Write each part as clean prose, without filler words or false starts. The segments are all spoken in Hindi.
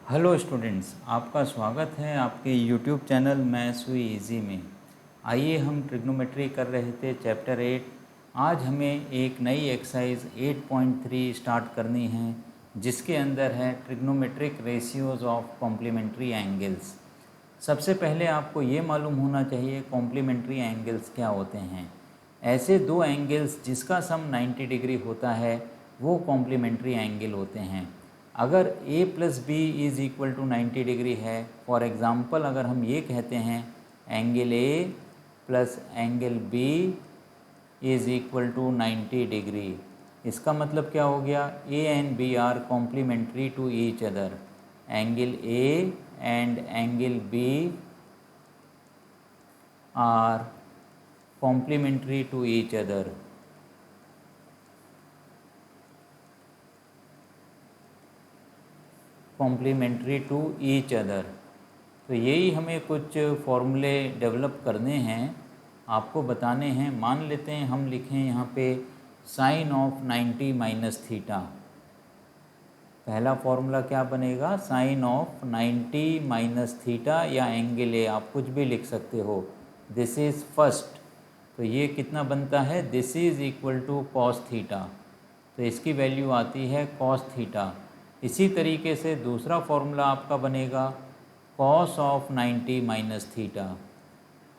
हेलो स्टूडेंट्स, आपका स्वागत है आपके यूट्यूब चैनल मैथ्स हुई इजी में। आइए हम ट्रिग्नोमेट्री कर रहे थे चैप्टर 8। आज हमें एक नई एक्सरसाइज 8.3 स्टार्ट करनी है, जिसके अंदर है trigonometric ratios of complementary angles. सबसे पहले आपको ये मालूम होना चाहिए कॉम्प्लीमेंट्री एंगल्स क्या होते हैं। ऐसे दो एंगल्स जिसका सम 90 डिग्री होता है वो कॉम्प्लीमेंट्री एंगल होते हैं। अगर a plus B is equal to 90 degree है, फॉर एग्ज़ाम्पल अगर हम ये कहते हैं angle a plus angle b is equal to 90 degree, इसका मतलब क्या हो गया, a and b are complementary to each other. Angle a and angle b are complementary to each other. Complementary to each other. तो यही हमें कुछ फॉर्मूले डेवलप करने हैं, आपको बताने हैं। मान लेते हैं हम लिखें यहाँ पे साइन ऑफ 90 माइनस थीटा। पहला फॉर्मूला क्या बनेगा, साइन ऑफ 90 माइनस थीटा या एंगल ए, आप कुछ भी लिख सकते हो। दिस इज़ फर्स्ट, तो ये कितना बनता है, this is equal to cos theta, तो इसकी वैल्यू आती है कॉस थीटा। इसी तरीके से दूसरा फॉर्मूला आपका बनेगा cos of 90 minus theta.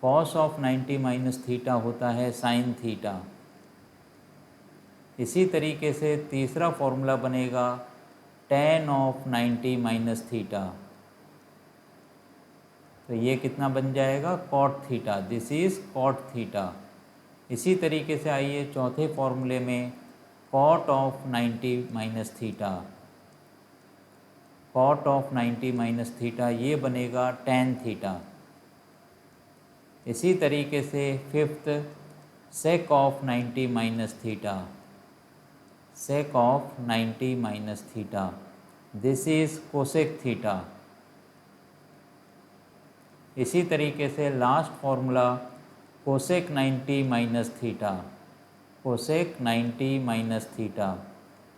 Cos of 90 minus theta होता है साइन थीटा। इसी तरीके से तीसरा फॉर्मूला बनेगा टेन ऑफ 90 माइनस थीटा, तो ये कितना बन जाएगा, cot theta. This is cot theta. इसी तरीके से आइए चौथे फॉर्मूले में cot of 90 minus theta. Cot of 90 minus theta ये बनेगा टेन थीटा। इसी तरीके से fifth sec of 90 minus theta. Sec of 90 minus theta, this is cosec theta. इसी तरीके से last formula cosec 90 minus theta. Cosec 90 minus theta,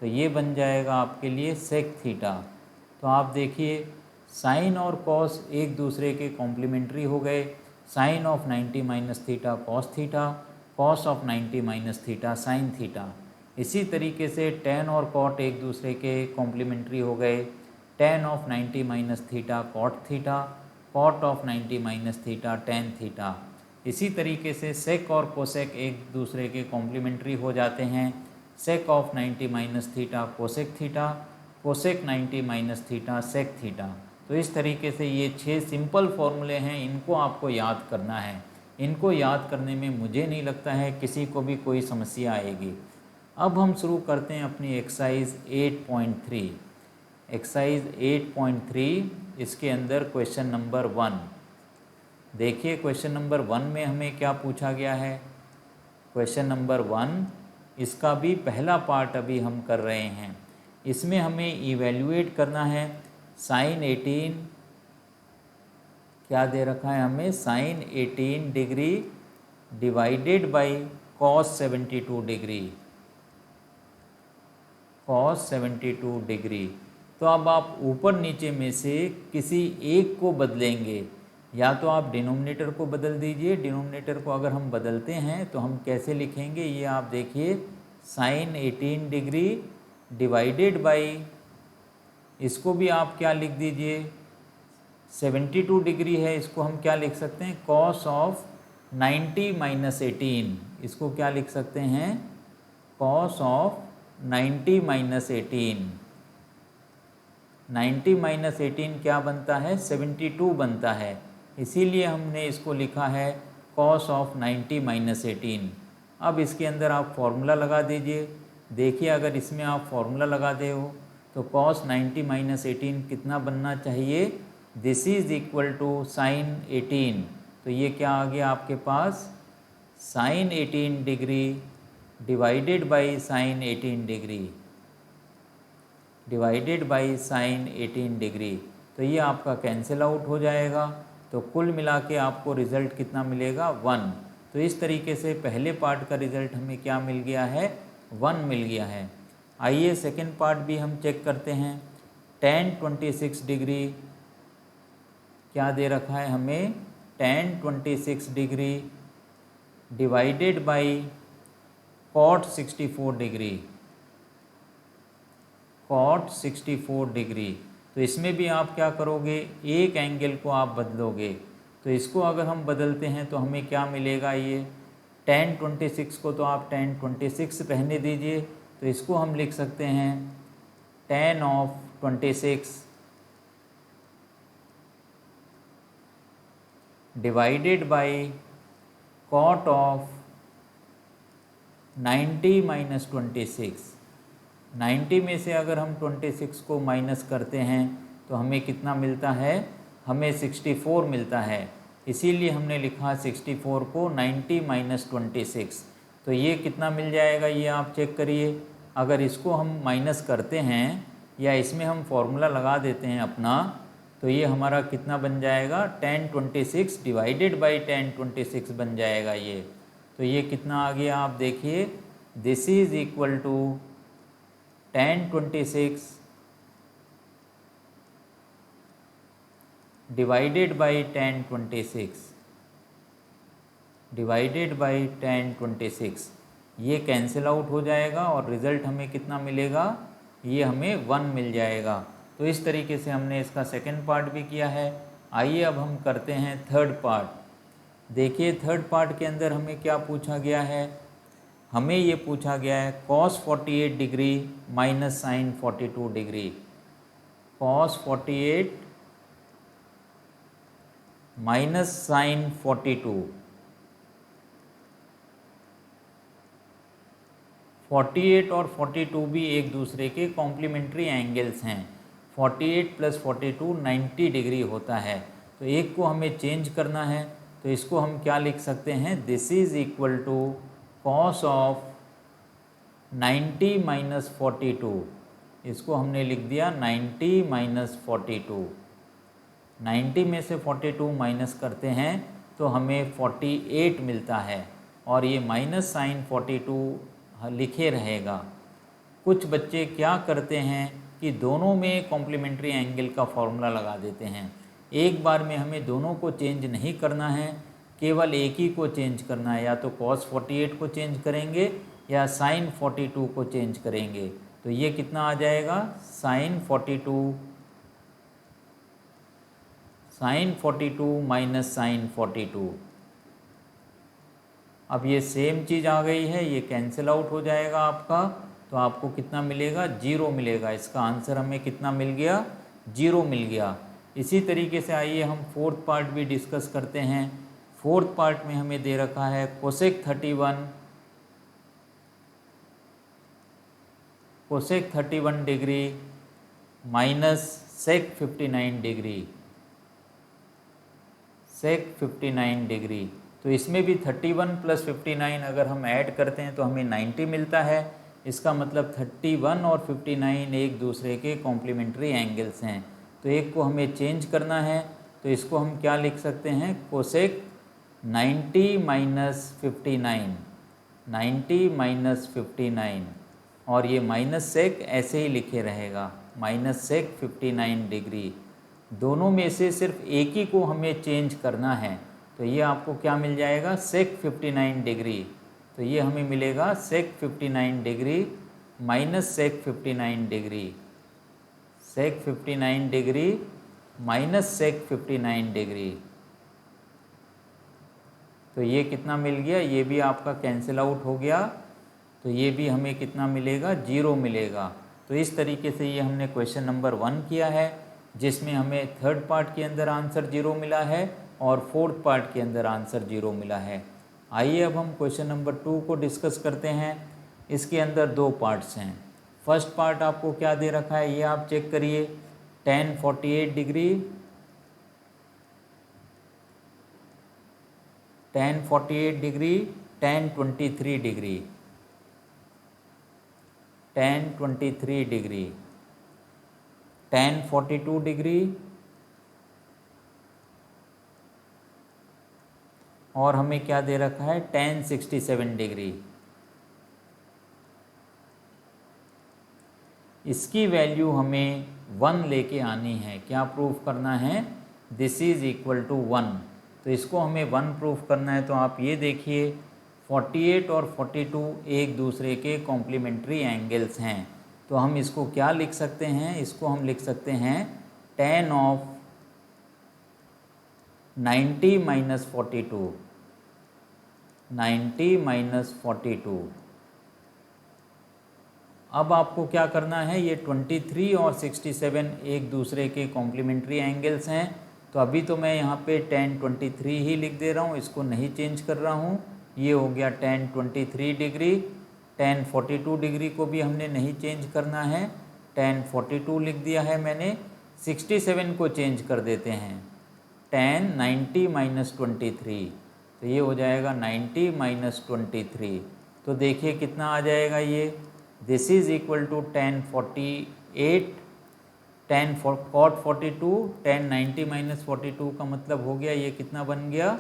तो ये बन जाएगा आपके लिए सेक थीटा। तो आप देखिए साइन और कॉस एक दूसरे के कॉम्प्लीमेंट्री हो गए। Sine of 90 minus theta cos theta, cos of 90 minus theta sine theta. इसी तरीके से टेन और कॉट एक दूसरे के कॉम्प्लीमेंट्री हो गए। Tan of 90 minus theta cot theta, cot of 90 minus theta tan theta. इसी तरीके से सेक और कोसेक एक दूसरे के कॉम्प्लीमेंट्री हो जाते हैं। Sec of 90 minus theta cosec theta, cosec 90 minus theta sec theta. तो इस तरीके से ये 6 सिंपल फॉर्मूले हैं, इनको आपको याद करना है। इनको याद करने में मुझे नहीं लगता है किसी को भी कोई समस्या आएगी। अब हम शुरू करते हैं अपनी एक्सरसाइज 8.3। एक्सरसाइज 8.3, इसके अंदर क्वेश्चन नंबर 1 देखिए। क्वेश्चन नंबर 1 में हमें क्या पूछा गया है, क्वेश्चन नंबर 1 इसका भी पहला पार्ट अभी हम कर रहे हैं। इसमें हमें इवेल्युएट करना है साइन 18, क्या दे रखा है हमें, sine 18 degree divided by cos 72 degree. Cos 72 degree. तो अब आप ऊपर नीचे में से किसी एक को बदलेंगे, या तो आप डिनोमिनेटर को बदल दीजिए। डिनोमिनेटर को अगर हम बदलते हैं तो हम कैसे लिखेंगे, ये आप देखिए, साइन 18 डिग्री डिवाइडेड बाय, इसको भी आप क्या लिख दीजिए, 72 डिग्री है, इसको हम क्या लिख सकते हैं, कॉस ऑफ 90 माइनस 18। इसको क्या लिख सकते हैं, कॉस ऑफ 90 माइनस 18। 90 माइनस 18 क्या बनता है, 72 बनता है, इसीलिए हमने इसको लिखा है कॉस ऑफ 90 माइनस 18। अब इसके अंदर आप फॉर्मूला लगा दीजिए। देखिए अगर इसमें आप फॉर्मूला लगा दे हो तो कॉस 90 माइनस 18 कितना बनना चाहिए, this is equal to sine 18। तो ये क्या आ गया आपके पास, sine 18 degree divided by sine 18 degree, divided by sine 18 degree. तो ये आपका कैंसिल आउट हो जाएगा। तो कुल मिला के आपको रिज़ल्ट कितना मिलेगा, 1। तो इस तरीके से पहले पार्ट का रिज़ल्ट हमें क्या मिल गया है, 1 मिल गया है। आइए सेकंड पार्ट भी हम चेक करते हैं। tan 26 डिग्री क्या दे रखा है हमें, tan 26 degree divided by cot 64 degree, cot 64 degree. तो इसमें भी आप क्या करोगे, एक एंगल को आप बदलोगे। तो इसको अगर हम बदलते हैं तो हमें क्या मिलेगा, ये tan 26 को तो आप tan 26 रहने दीजिए, तो इसको हम लिख सकते हैं tan of 26 divided by cot of 90 minus 26। 90 में से अगर हम 26 को माइनस करते हैं तो हमें कितना मिलता है, हमें 64 मिलता है। इसीलिए हमने लिखा 64 को 90 माइनस 26। तो ये कितना मिल जाएगा, ये आप चेक करिए। अगर इसको हम माइनस करते हैं या इसमें हम फॉर्मूला लगा देते हैं अपना, तो ये हमारा कितना बन जाएगा, tan 26 डिवाइडेड बाई tan 26 बन जाएगा ये। तो ये कितना आ गया आप देखिए, this is equal to tan 26 divided by tan 26 divided by tan 26। ये कैंसिल आउट हो जाएगा और रिज़ल्ट हमें कितना मिलेगा, ये हमें 1 मिल जाएगा। तो इस तरीके से हमने इसका सेकंड पार्ट भी किया है। आइए अब हम करते हैं थर्ड पार्ट। देखिए थर्ड पार्ट के अंदर हमें क्या पूछा गया है, हमें ये पूछा गया है cos 48 degree minus sine 42 degree, cos 48 minus sine 42। 48 और 42 भी एक दूसरे के कॉम्प्लीमेंट्री एंगल्स हैं। 48 प्लस 42 90 डिग्री होता है। तो एक को हमें चेंज करना है, तो इसको हम क्या लिख सकते हैं, this is equal to cos of 90 minus 42। इसको हमने लिख दिया 90 माइनस 42। 90 में से 42 माइनस करते हैं तो हमें 48 मिलता है, और ये माइनस साइन 42 लिखे रहेगा। कुछ बच्चे क्या करते हैं कि दोनों में कॉम्प्लीमेंट्री एंगल का फॉर्मूला लगा देते हैं। एक बार में हमें दोनों को चेंज नहीं करना है, केवल एक ही को चेंज करना है। या तो cos 48 को चेंज करेंगे या sin 42 को चेंज करेंगे। तो ये कितना आ जाएगा, sin 42 माइनस साइन 42। अब ये सेम चीज़ आ गई है, ये कैंसिल आउट हो जाएगा आपका। तो आपको कितना मिलेगा, 0 मिलेगा। इसका आंसर हमें कितना मिल गया, 0 मिल गया। इसी तरीके से आइए हम फोर्थ पार्ट भी डिस्कस करते हैं। फोर्थ पार्ट में हमें दे रखा है cosec 31 degree minus sec 59 degree, sec 59 degree. तो इसमें भी 31 प्लस 59 अगर हम ऐड करते हैं तो हमें 90 मिलता है। इसका मतलब 31 और 59 एक दूसरे के कॉम्प्लीमेंट्री एंगल्स हैं। तो एक को हमें चेंज करना है, तो इसको हम क्या लिख सकते हैं, कोसेक 90 माइनस 59, 90 माइनस 59, और ये माइनस सेक ऐसे ही लिखे रहेगा, माइनस सेक 59 डिग्री। दोनों में से सिर्फ एक ही को हमें चेंज करना है, तो ये आपको क्या मिल जाएगा, सेक 59 डिग्री। तो ये हमें मिलेगा सेक 59 degree minus sec 59 degree, sec 59 degree minus sec 59 degree. तो ये कितना मिल गया, ये भी आपका कैंसिल आउट हो गया। तो ये भी हमें कितना मिलेगा, 0 मिलेगा। तो इस तरीके से ये हमने क्वेश्चन नंबर 1 किया है, जिसमें हमें थर्ड पार्ट के अंदर आंसर 0 मिला है और फोर्थ पार्ट के अंदर आंसर 0 मिला है। आइए अब हम क्वेश्चन नंबर 2 को डिस्कस करते हैं। इसके अंदर 2 पार्ट्स हैं। फर्स्ट पार्ट आपको क्या दे रखा है, ये आप चेक करिए, tan 48 degree, tan 48 degree, tan 23 degree, tan 23 degree, tan 42 degree, और हमें क्या दे रखा है, tan 67 डिग्री। इसकी वैल्यू हमें 1 लेके आनी है। क्या प्रूफ करना है? This is equal to 1। तो इसको हमें 1 प्रूफ करना है। तो आप ये देखिए 48 और 42 एक दूसरे के कॉम्प्लीमेंट्री एंगल्स हैं। तो हम इसको क्या लिख सकते हैं? इसको हम लिख सकते हैं tan ऑफ 90 माइनस 42, 90 माइनस 42। अब आपको क्या करना है? ये 23 और 67 एक दूसरे के कॉम्प्लीमेंट्री एंगल्स हैं। तो अभी तो मैं यहाँ पे tan 23 ही लिख दे रहा हूँ, इसको नहीं चेंज कर रहा हूँ। ये हो गया tan 23 डिग्री। tan 42 डिग्री को भी हमने नहीं चेंज करना है, tan 42 लिख दिया है मैंने। 67 को चेंज कर देते हैं, tan 90 माइनस 23। तो ये हो जाएगा 90 माइनस 23। तो देखिए कितना आ जाएगा ये। This is equal to tan 48, tan cot 42, tan 90 minus 42 का मतलब हो गया ये कितना बन गया?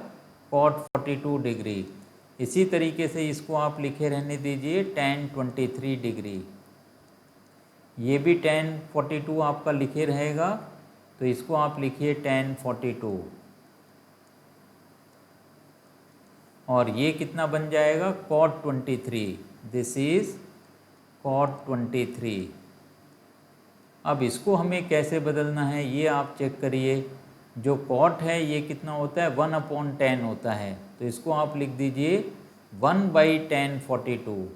cot 42 degree. इसी तरीके से इसको आप लिखे रहने दीजिए tan 23 डिग्री। ये भी tan 42 आपका लिखे रहेगा, तो इसको आप लिखिए tan 42। और ये कितना बन जाएगा? cot 23। This is cot 23। अब इसको हमें कैसे बदलना है ये आप चेक करिए। जो cot है ये कितना होता है? 1/10 होता है। तो इसको आप लिख दीजिए 1/tan 42,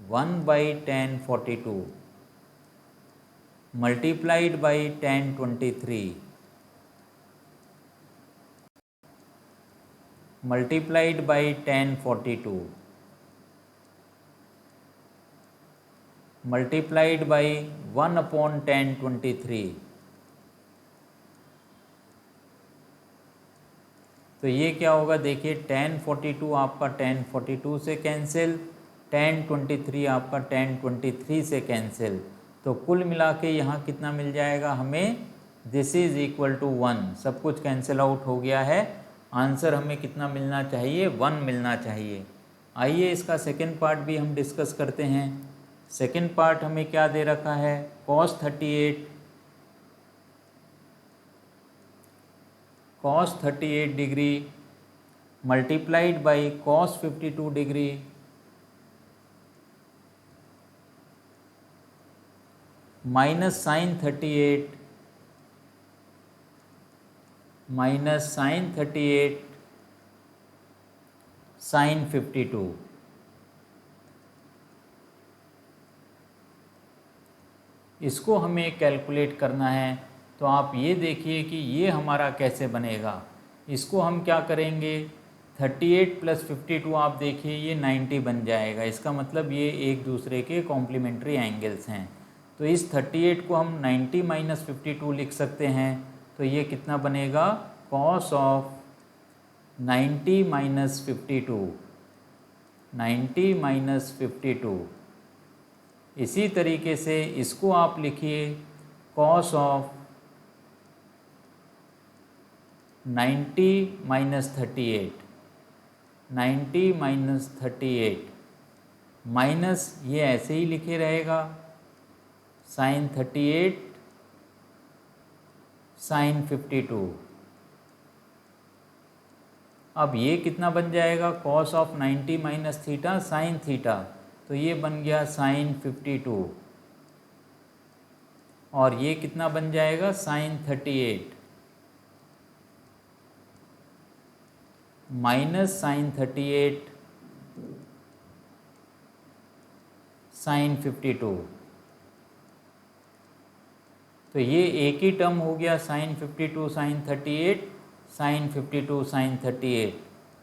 1/tan 42 multiplied by tan 23 multiplied by tan 42 multiplied by 1/tan 23। तो ये क्या होगा? देखिए tan 42 आपका tan 42 से कैंसिल, tan 23 आपका tan 23 से कैंसिल। तो कुल मिला के यहाँ कितना मिल जाएगा हमें? This is equal to 1। सब कुछ कैंसिल आउट हो गया है। आंसर हमें कितना मिलना चाहिए? 1 मिलना चाहिए। आइए इसका सेकेंड पार्ट भी हम डिस्कस करते हैं। सेकेंड पार्ट हमें क्या दे रखा है? cos 38 degree multiplied by cos 52 degree minus sin 38 minus sin 38 sin 52। इसको हमें कैलकुलेट करना है। तो आप ये देखिए कि ये हमारा कैसे बनेगा। इसको हम क्या करेंगे? 38 प्लस 52 आप देखिए ये 90 बन जाएगा। इसका मतलब ये एक दूसरे के कॉम्प्लीमेंट्री एंगल्स हैं। तो इस 38 को हम 90 माइनस 52 लिख सकते हैं। तो ये कितना बनेगा? cos of 90 minus 52, 90 minus 52। इसी तरीके से इसको आप लिखिए cos of 90 minus 38, 90 minus 38 minus ये ऐसे ही लिखे रहेगा sin 38 sin 52। अब ये कितना बन जाएगा? cos of 90 minus theta sin theta. तो ये बन गया sin 52। और ये कितना बन जाएगा? sin 38 minus sin 38 sin 52। तो ये एक ही टर्म हो गया sin 52 sin 38 sin 52 sin 38।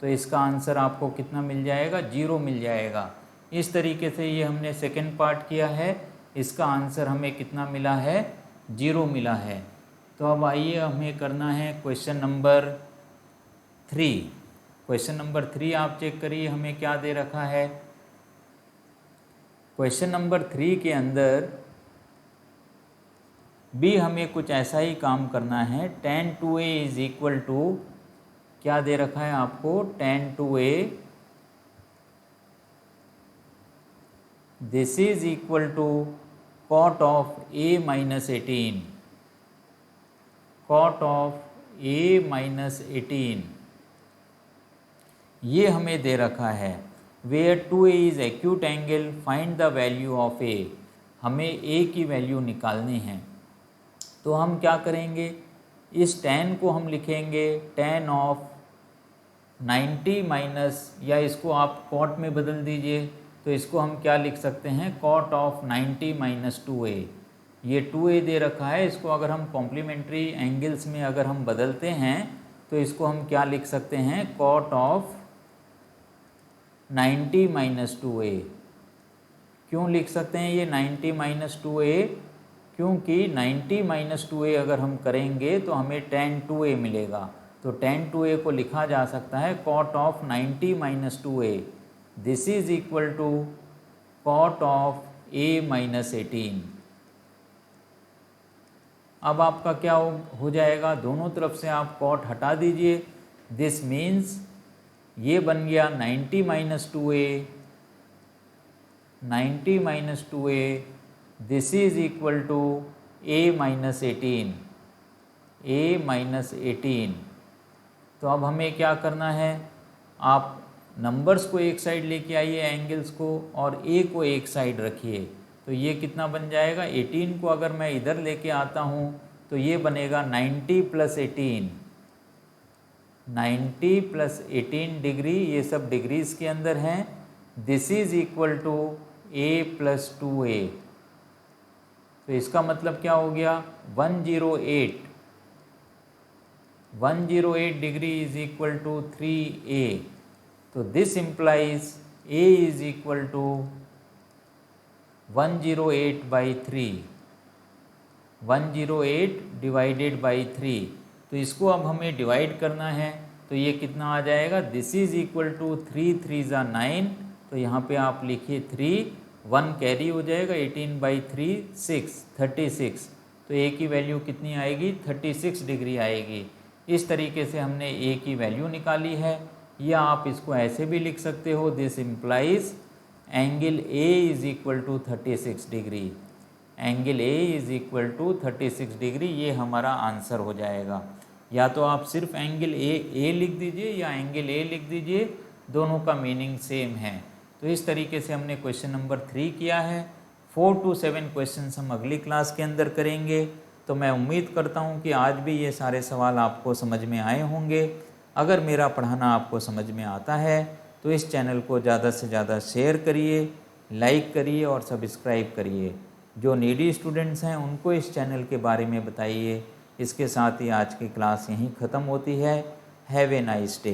तो इसका आंसर आपको कितना मिल जाएगा? 0 मिल जाएगा। इस तरीके से ये हमने सेकेंड पार्ट किया है। इसका आंसर हमें कितना मिला है? 0 मिला है। तो अब आइए हमें करना है क्वेश्चन नंबर 3। क्वेश्चन नंबर 3 आप चेक करिए हमें क्या दे रखा है। क्वेश्चन नंबर 3 के अंदर भी हमें कुछ ऐसा ही काम करना है। tan 2a is equal to क्या दे रखा है आपको? tan 2a this is equal to cot of a minus 18, cot of a minus 18 ये हमें दे रखा है। Where 2a is acute angle, find the value of a, हमें a की वैल्यू निकालनी है। तो हम क्या करेंगे, इस tan को हम लिखेंगे tan ऑफ 90 माइनस, या इसको आप cot में बदल दीजिए, तो इसको हम क्या लिख सकते हैं, cot ऑफ 90 माइनस 2a। ये 2a दे रखा है, इसको अगर हम कॉम्प्लीमेंट्री एंगल्स में अगर हम बदलते हैं तो इसको हम क्या लिख सकते हैं, cot ऑफ 90 माइनस 2a। क्यों लिख सकते हैं ये 90 माइनस 2a, क्योंकि 90 माइनस 2a अगर हम करेंगे तो हमें tan 2a मिलेगा। तो tan 2a को लिखा जा सकता है cot of 90 minus 2a, this is equal to cot of a minus 18। अब आपका क्या हो जाएगा, दोनों तरफ से आप cot हटा दीजिए, दिस मीन्स ये बन गया 90 minus 2a, 90 minus 2a, this is equal to a minus 18, a minus 18। तो अब हमें क्या करना है, आप नंबर्स को एक साइड लेके आइए एंगल्स को, और a को एक साइड रखिए। तो ये कितना बन जाएगा, 18 को अगर मैं इधर लेके आता हूँ तो ये बनेगा 90 प्लस 18, 90 प्लस 18 डिग्री, ये सब डिग्रीज के अंदर हैं। This is equal to a plus 2a। तो इसका मतलब क्या हो गया, 108 degree is equal to 3a। तो this implies a is equal to 108 by 3, 108 divided by 3। तो इसको अब हमें डिवाइड करना है, तो ये कितना आ जाएगा, दिस इज इक्वल टू 3 3 ज़ा 9। तो यहाँ पे आप लिखिए 3, 1 कैरी हो जाएगा, 18 बाई 3 6, 36। तो a की वैल्यू कितनी आएगी, 36 डिग्री आएगी। इस तरीके से हमने a की वैल्यू निकाली है। या आप इसको ऐसे भी लिख सकते हो, this implies angle a is equal to 36 degree, angle a is equal to 36 degree, ये हमारा आंसर हो जाएगा। या तो आप सिर्फ एंगल a लिख दीजिए या एंगल a लिख दीजिए, दोनों का मीनिंग सेम है। तो इस तरीके से हमने क्वेश्चन नंबर 3 किया है। 4 to 7 क्वेश्चंस हम अगली क्लास के अंदर करेंगे। तो मैं उम्मीद करता हूँ कि आज भी ये सारे सवाल आपको समझ में आए होंगे। अगर मेरा पढ़ाना आपको समझ में आता है तो इस चैनल को ज़्यादा से ज़्यादा शेयर करिए, लाइक करिए और सब्सक्राइब करिए। जो नीडी स्टूडेंट्स हैं उनको इस चैनल के बारे में बताइए। इसके साथ ही आज की क्लास यहीं ख़त्म होती है। Have a nice day.